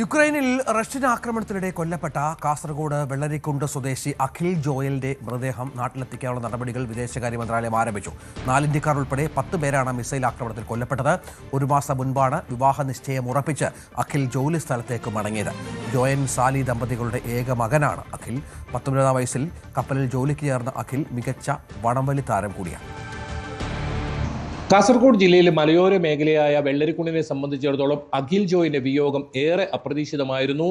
യുക്രൈനിൽ റഷ്യൻ ആക്രമണത്തിനിടെ കൊല്ലപ്പെട്ട കാസർഗോഡ് വെള്ളരിക്കുണ്ട് സ്വദേശി അഖിൽ ജോയലിന്റെ മൃതദേഹം നാട്ടിലെത്തിക്കാനുള്ള നടപടികൾ വിദേശകാര്യ മന്ത്രാലയം ആരംഭിച്ചു. 4 ഇന്ത്യക്കാർ ഉൾപ്പെടെ 10 പേരാണ് മിസൈൽ ആക്രമണത്തിൽ കൊല്ലപ്പെട്ടത്. ഒരു മാസം മുൻപാണ് വിവാഹ നിശ്ചയം ഉറപ്പിച്ച് അഖിൽ ജോലി സ്ഥലത്തേക്ക് മടങ്ങിയത്. ജോയൻ സാലി ദമ്പതികളുടെ ഏക മകനാണ് അഖിൽ. 19 വയസ്സിൽ കപ്പലിൽ ജോലിക്ക് ചേർന്ന അഖിൽ മികച്ച വടംവലി താരം കൂടിയാണ്. കാസർഗോഡ് ജില്ലയിലെ മലയോര മേഖലയായ വെള്ളരിക്കുണ്ടിനെ സംബന്ധിച്ചിടത്തോളം അഖിൽ ജോയിന്റെ വിയോഗം ഏറെ അപ്രതീക്ഷിതമായിരുന്നു.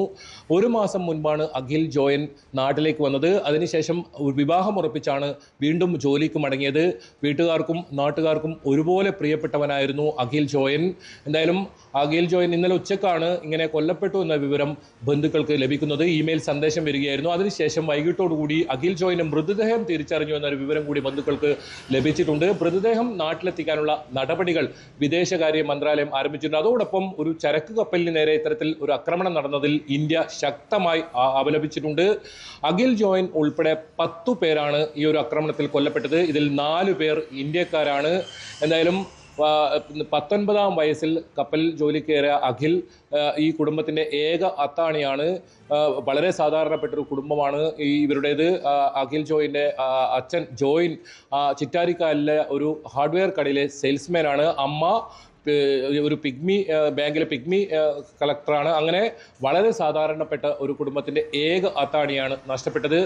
ഒരു മാസം മുൻപാണ് അഖിൽ ജോയൻ നാട്ടിലേക്ക് വന്നത്. അതിനുശേഷം വിവാഹം ഉറപ്പിച്ചാണ് വീണ്ടും ജോലിക്ക് മടങ്ങിയത്. വീട്ടുകാർക്കും നാട്ടുകാർക്കും ഒരുപോലെ പ്രിയപ്പെട്ടവനായിരുന്നു അഖിൽ ജോയൻ. എന്തായാലും അഖിൽ ജോയൻ ഇന്നലെ ഉച്ചക്കാണ് ഇങ്ങനെ കൊല്ലപ്പെട്ടു എന്ന വിവരം ബന്ധുക്കൾക്ക് ലഭിക്കുന്നത്. ഇമെയിൽ സന്ദേശം വരികയായിരുന്നു. അതിനുശേഷം വൈകിട്ടോടുകൂടി അഖിൽ ജോയിന്റെ മൃതദേഹം തിരിച്ചറിഞ്ഞു എന്നൊരു വിവരം കൂടി ബന്ധുക്കൾക്ക് ലഭിച്ചിട്ടുണ്ട്. മൃതദേഹം നാട്ടിലെത്തിക്കാനുള്ള നടപടികൾ വിദേശകാര്യ മന്ത്രാലയം ആരംഭിച്ചിട്ടുണ്ട്. അതോടൊപ്പം ഒരു ചരക്ക് കപ്പലിന് നേരെ ഇത്തരത്തിൽ ഒരു ആക്രമണം നടന്നതിൽ ഇന്ത്യ ശക്തമായി അപലപിച്ചിട്ടുണ്ട്. അഖിൽ ജോയൻ ഉൾപ്പെടെ 10 പേരാണ് ഈ ഒരു ആക്രമണത്തിൽ കൊല്ലപ്പെട്ടത്. ഇതിൽ 4 പേർ ഇന്ത്യക്കാരാണ്. എന്തായാലും 19 വയസ്സിൽ കപ്പലിൽ ജോലിക്ക് കയറിയ അഖിൽ ഈ കുടുംബത്തിന്റെ ഏക അത്താണിയാണ്. വളരെ സാധാരണപ്പെട്ടൊരു കുടുംബമാണ് ഇവരുടേത്. അഖിൽ ജോയിന്റെ അച്ഛൻ ജോയിൻ ചിറ്റാരിക്കാലിലെ ഒരു ഹാർഡ്വെയർ കടയിലെ സെയിൽസ്മാനാണ്. അമ്മ ഒരു ബാങ്കിലെ പിഗ്മി കളക്ടറാണ്. അങ്ങനെ വളരെ സാധാരണപ്പെട്ട ഒരു കുടുംബത്തിന്റെ ഏക അത്താണിയാണ് നഷ്ടപ്പെട്ടത്.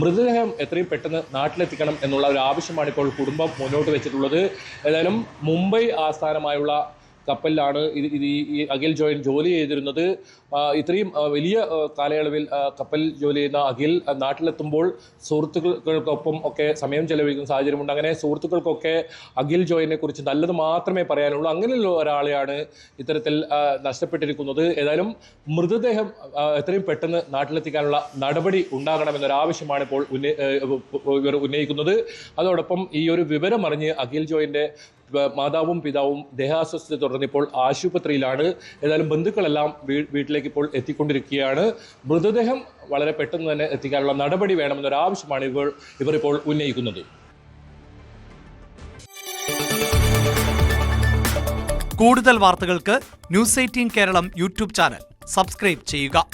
മൃതദേഹം എത്രയും പെട്ടെന്ന് നാട്ടിലെത്തിക്കണം എന്നുള്ള ഒരു ആവശ്യമാണ് ഇപ്പോൾ കുടുംബം മുന്നോട്ട് വെച്ചിട്ടുള്ളത്. ഏതായാലും മുംബൈ ആസ്ഥാനമായുള്ള കപ്പലിലാണ് ഈ അഖിൽ ജോയിൻ ജോലി ചെയ്തിരുന്നത്. ഇത്രയും വലിയ കാലയളവിൽ കപ്പലിൽ ജോലി ചെയ്യുന്ന അഖിൽ നാട്ടിലെത്തുമ്പോൾ സുഹൃത്തുക്കൾക്കൊപ്പം ഒക്കെ സമയം ചെലവഴിക്കുന്ന സാഹചര്യമുണ്ട്. അങ്ങനെ സുഹൃത്തുക്കൾക്കൊക്കെ അഖിൽ ജോയിനെ കുറിച്ച് നല്ലത് മാത്രമേ പറയാനുള്ളൂ. അങ്ങനെയുള്ള ഒരാളെയാണ് ഇത്തരത്തിൽ നഷ്ടപ്പെട്ടിരിക്കുന്നത്. ഏതായാലും മൃതദേഹം എത്രയും പെട്ടെന്ന് നാട്ടിലെത്തിക്കാനുള്ള നടപടി ഉണ്ടാകണമെന്നൊരാവശ്യമാണ് ഇപ്പോൾ ഇവർ ഉന്നയിക്കുന്നത്. അതോടൊപ്പം ഈ ഒരു വിവരം അറിഞ്ഞ് അഖിൽ ജോയിന്റെ മാതാവും പിതാവും ദേഹാസ്വസ്ഥതയെ തുടർന്ന് ഇപ്പോൾ ആശുപത്രിയിലാണ്. ഏതായാലും ബന്ധുക്കളെല്ലാം വീട്ടിലേക്ക് ഇപ്പോൾ എത്തിക്കൊണ്ടിരിക്കുകയാണ്. മൃതദേഹം വളരെ പെട്ടെന്ന് തന്നെ എത്തിക്കാനുള്ള നടപടി വേണമെന്നൊരാവശ്യമാണ് ഇവർ ഇപ്പോൾ ഉന്നയിക്കുന്നത്. കൂടുതൽ വാർത്തകൾക്ക് News 18 Keralam YouTube channel subscribe ചെയ്യുക.